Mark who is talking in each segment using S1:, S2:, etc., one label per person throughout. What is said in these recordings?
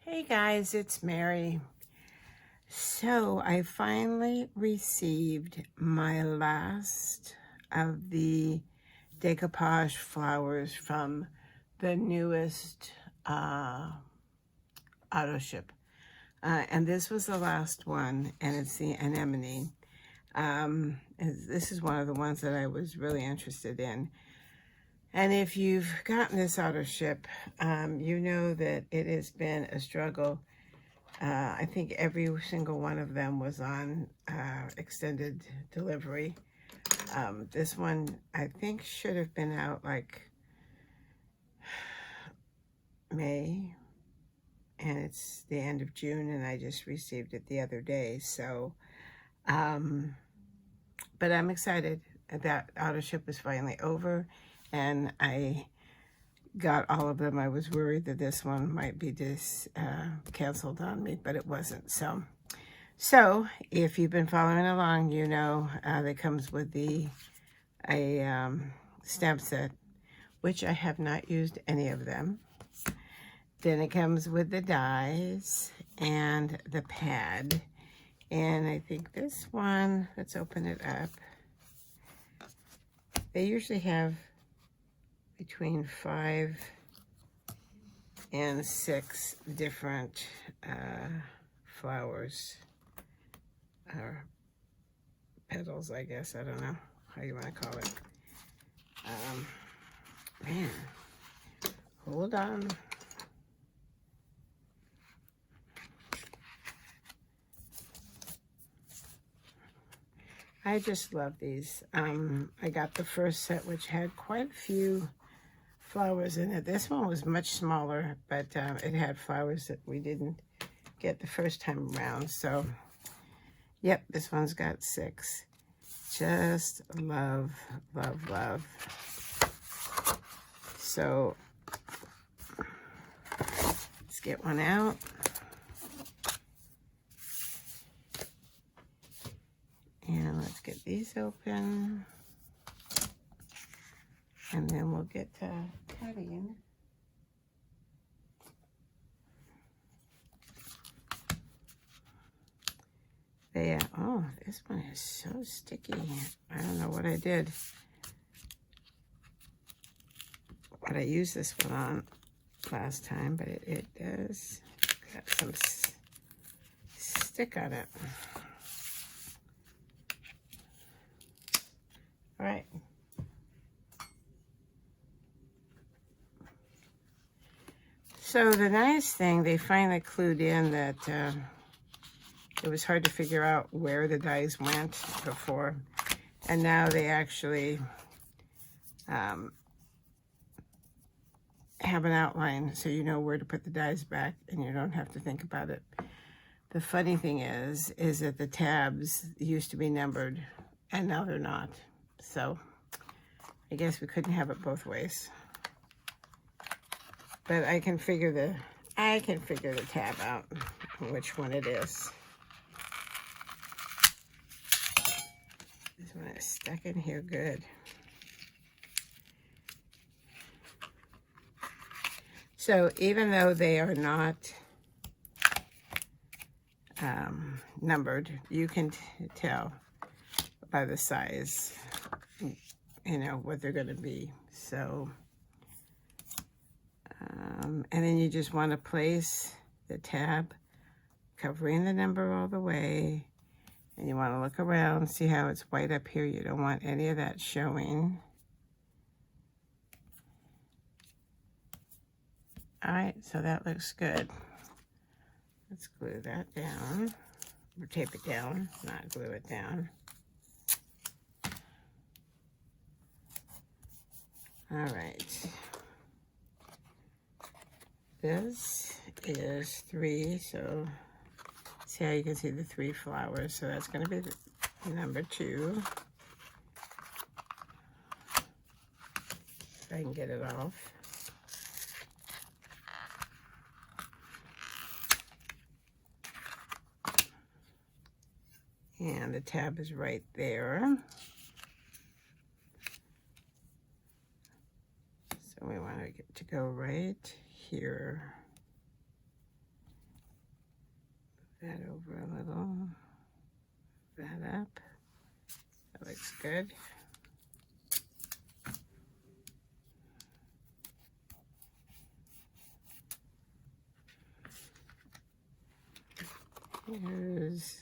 S1: Hey guys, it's Mary. So I finally received my last of the decoupage flowers from the newest auto ship. And this was the last one, and it's the Anemone. This is one of the ones that I was really interested in. And if you've gotten this auto ship, you know that it has been a struggle. I think every single one of them was on extended delivery. This one, I think, should have been out like May, and it's the end of June, and I just received it the other day. So, but I'm excited that auto ship is finally over, and I got all of them. I was worried that this one might be canceled on me, but it wasn't. So if you've been following along, you know that comes with a stamp set, which I have not used any of them. Then it comes with the dies and the pad. And I think this one, let's open it up. They usually have between 5 and 6 different flowers, or petals, I guess. I don't know how you want to call it. Man, hold on. I just love these. I got the first set, which had quite a few flowers in it. This one was much smaller, but it had flowers that we didn't get the first time around. So, yep, this one's got 6. Just love, love, love. So, let's get one out. And let's get these open. And then we'll get to cutting. Oh, this one is so sticky. I don't know what I did. What I used this one on last time, but it does got some stick on it. All right. So the nice thing, they finally clued in that it was hard to figure out where the dies went before. And now they actually have an outline so you know where to put the dies back and you don't have to think about it. The funny thing is that the tabs used to be numbered and now they're not. So I guess we couldn't have it both ways. But I can figure the tab out, which one it is. This one is stuck in here good. So even though they are not numbered, you can tell by the size, you know, what they're going to be. So, and then you just want to place the tab covering the number all the way. And you want to look around, see how it's white up here. You don't want any of that showing. All right, so that looks good. Let's glue that down, or tape it down, not glue it down. All right. This is 3, so see how you can see the 3 flowers. So that's going to be the number 2. If I can get it off. And the tab is right there. So we want to go right here. that over a little. That up. That looks good. Here's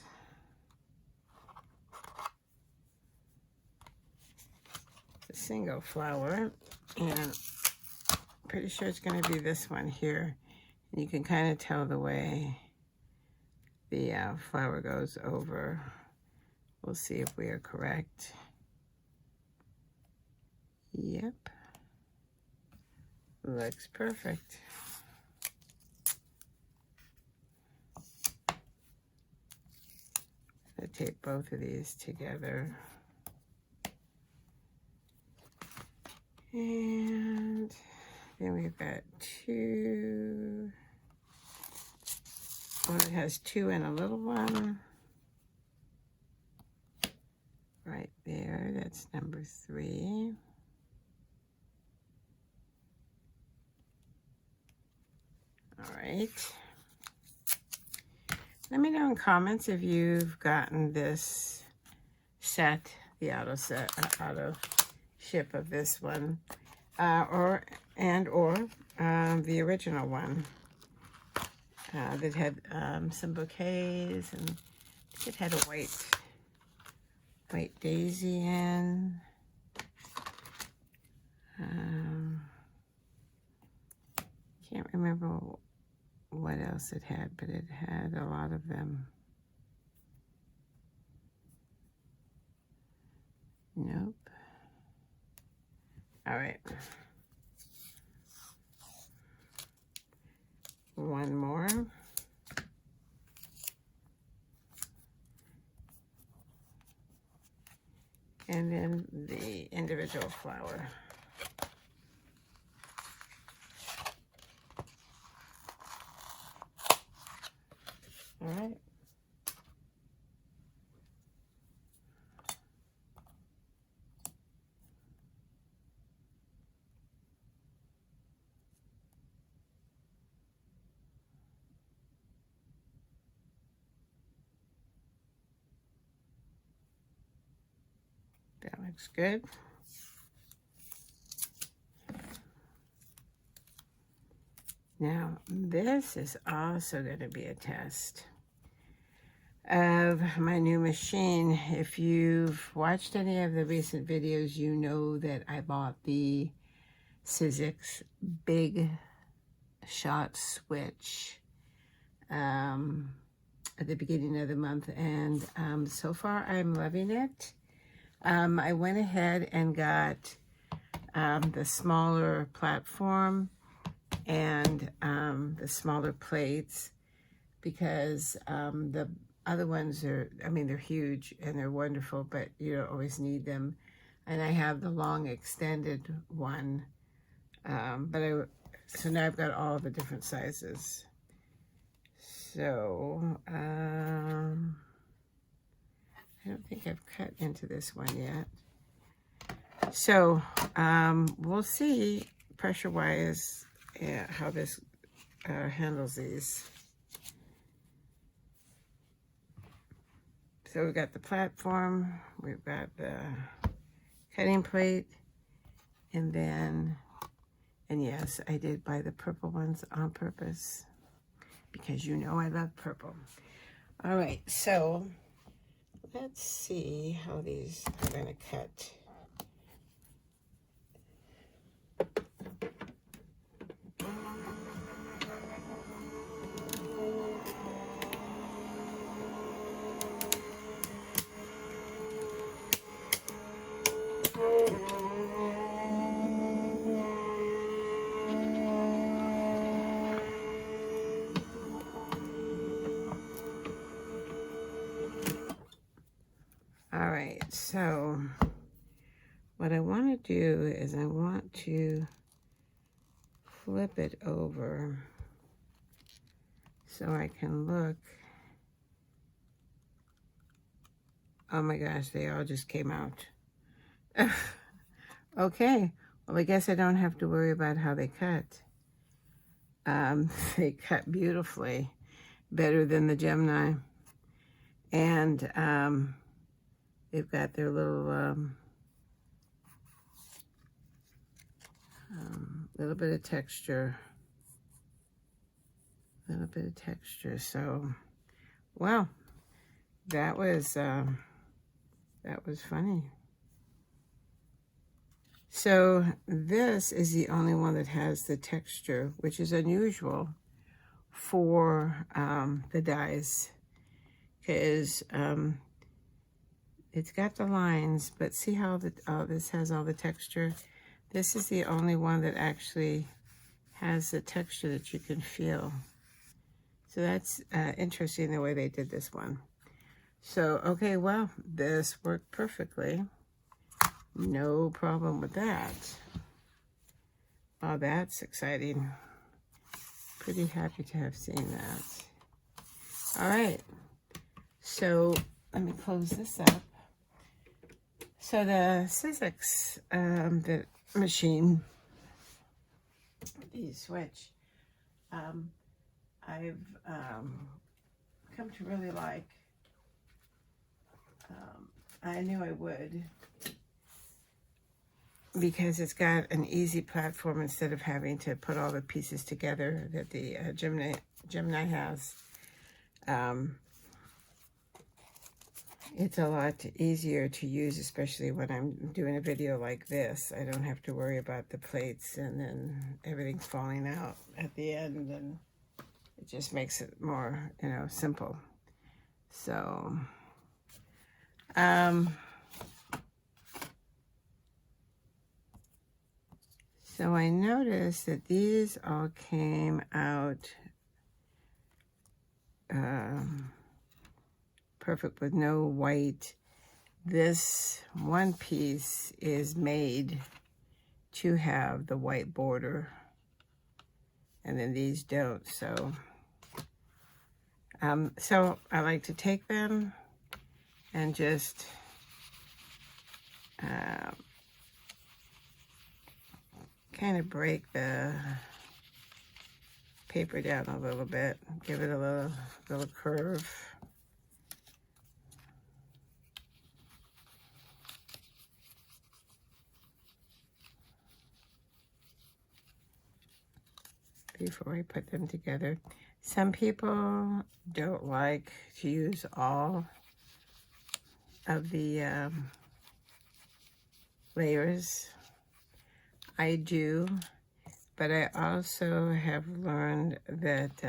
S1: a single flower, and I'm pretty sure it's going to be this one here. And you can kind of tell the way the flower goes over. We'll see if we are correct. Yep. Looks perfect. I tape both of these together. And then we've got two. One that has two and a little one. Right there, that's number 3. All right. Let me know in comments if you've gotten this set, the auto ship of this one, or the original one that had some bouquets, and it had a white daisy in. Can't remember what else it had, but it had a lot of them. Nope. All right. One more. And then the individual flower. All right. That looks good. Now, this is also going to be a test of my new machine. If you've watched any of the recent videos, you know that I bought the Sizzix Big Shot Switch at the beginning of the month, and so far I'm loving it. I went ahead and got the smaller platform and the smaller plates, because the other ones are, I mean, they're huge and they're wonderful, but you don't always need them. And I have the long extended one, so now I've got all the different sizes. So I don't think I've cut into this one yet. So we'll see pressure-wise how this handles these. So we've got the platform, we've got the cutting plate, and yes, I did buy the purple ones on purpose, because you know I love purple. All right, so let's see how these are going to cut. All right, so what I want to do is I want to flip it over so I can look. Oh my gosh, they all just came out. Okay, well, I guess I don't have to worry about how they cut. They cut beautifully. better than the Gemini. And they've got their little bit of texture. So, wow, that was funny. So this is the only one that has the texture, which is unusual for the dies, because it's got the lines, but see how this has all the texture? This is the only one that actually has the texture that you can feel. So that's interesting the way they did this one. So, okay, well, this worked perfectly. No problem with that. Oh, that's exciting. Pretty happy to have seen that. All right. So let me close this up. So the Sizzix, the machine, the switch, I've come to really like. I knew I would, because it's got an easy platform instead of having to put all the pieces together that the Gemini has. It's a lot easier to use, especially when I'm doing a video like this. I don't have to worry about the plates and then everything falling out at the end, and it just makes it more, simple. So, so I noticed that these all came out perfect with no white. This one piece is made to have the white border, and then these don't. So so I like to take them and just kind of break the paper down a little bit, give it a little curve. Before I put them together. Some people don't like to use all of the layers. I do, but I also have learned that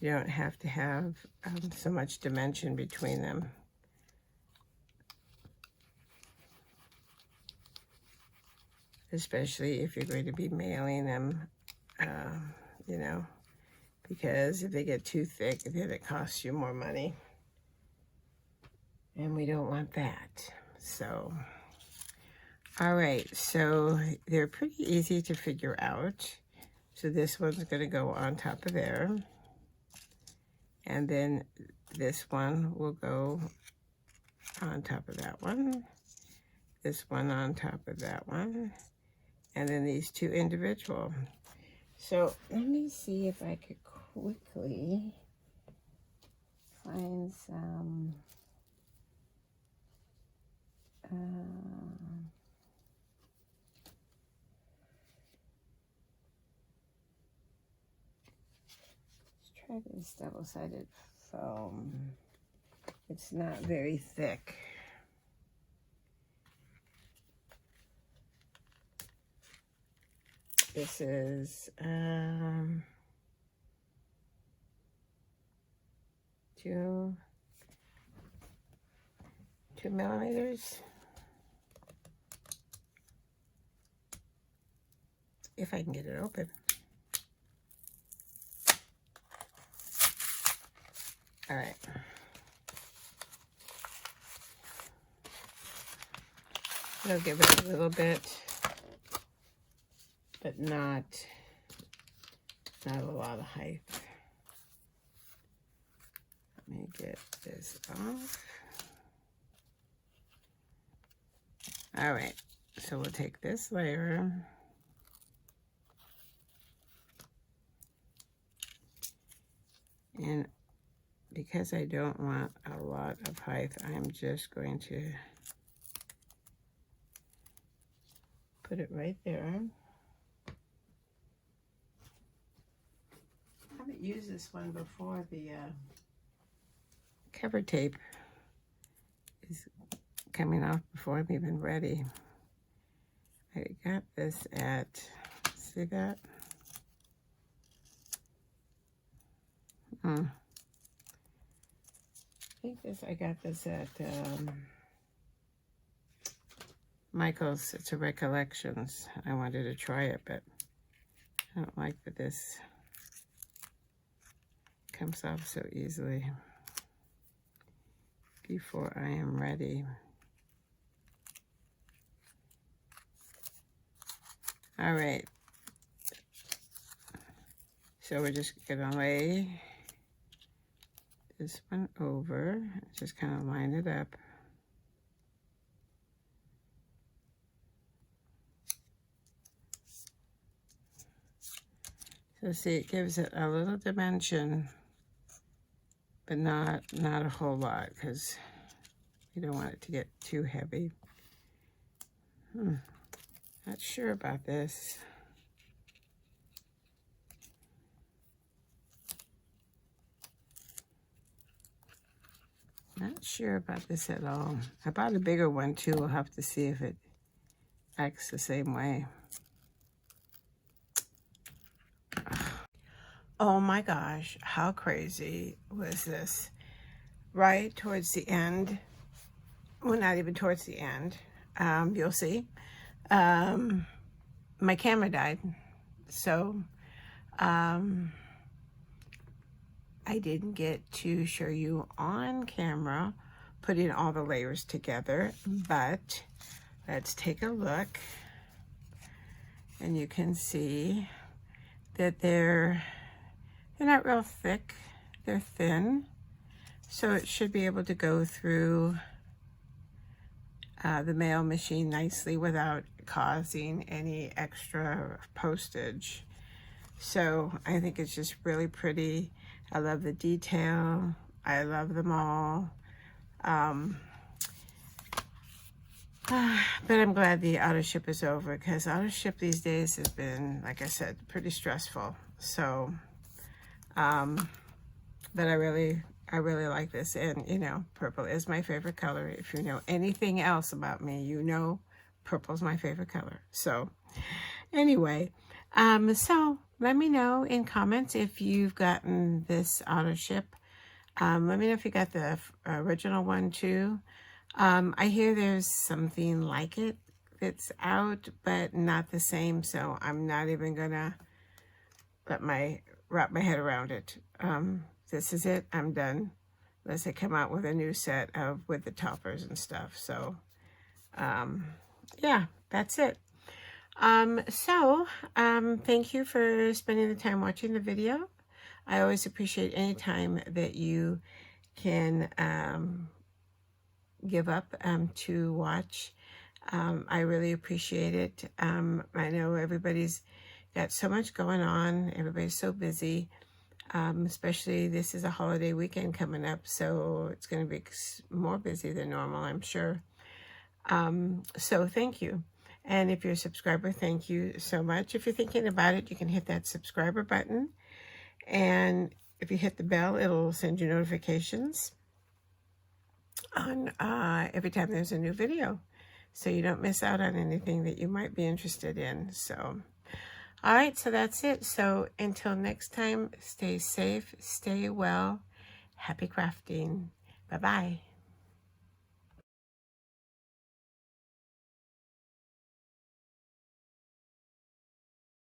S1: you don't have to have so much dimension between them. Especially if you're going to be mailing them, because if they get too thick, then it costs you more money. And we don't want that. So, all right, so they're pretty easy to figure out. So this one's going to go on top of there. And then this one will go on top of that one. This one on top of that one. And then these two individual. So let me see if I could quickly find some let's try this double-sided foam. It's not very thick. This is 2 millimeters. If I can get it open. All right. I'll give it a little bit, but not a lot of height. Let me get this off. All right, so we'll take this layer And because I don't want a lot of height, I'm just going to put it right there. I haven't used this one before. The cover tape is coming off before I'm even ready. I got this at, see that? I think I got this at Michael's. It's a Recollections. I wanted to try it, but I don't like that this comes off so easily before I am ready. All right. So we're just gonna lay this one over, just kind of line it up. So see, it gives it a little dimension, but not a whole lot, because you don't want it to get too heavy. Not sure about this. Not sure about this at all. I bought a bigger one too. We'll have to see if it acts the same way. Oh my gosh, how crazy was this? Right towards the end, well, not even towards the end, you'll see, my camera died. So I didn't get to show you on camera putting all the layers together, but let's take a look. And you can see that they're not real thick, they're thin. So it should be able to go through the mail machine nicely without causing any extra postage. So I think it's just really pretty. I love the detail. I love them all. But I'm glad the auto ship is over, because auto ship these days has been, like I said, pretty stressful. So, but I really like this. And, you know, purple is my favorite color. If you know anything else about me, you know purple's my favorite color. So anyway, so let me know in comments if you've gotten this auto ship. Let me know if you got the original one too. I hear there's something like it that's out, but not the same. So I'm not even gonna wrap my head around it. This is it. I'm done. Unless they come out with a new set with the toppers and stuff. So, yeah, that's it. Thank you for spending the time watching the video. I always appreciate any time that you can give up to watch. I really appreciate it. I know everybody's got so much going on. Everybody's so busy. Especially this is a holiday weekend coming up, so it's going to be more busy than normal, I'm sure. So thank you. And if you're a subscriber, thank you so much. If you're thinking about it, you can hit that subscriber button. And if you hit the bell, it'll send you notifications on every time there's a new video, so you don't miss out on anything that you might be interested in. So, all right, so that's it. So until next time, stay safe, stay well, happy crafting. Bye-bye.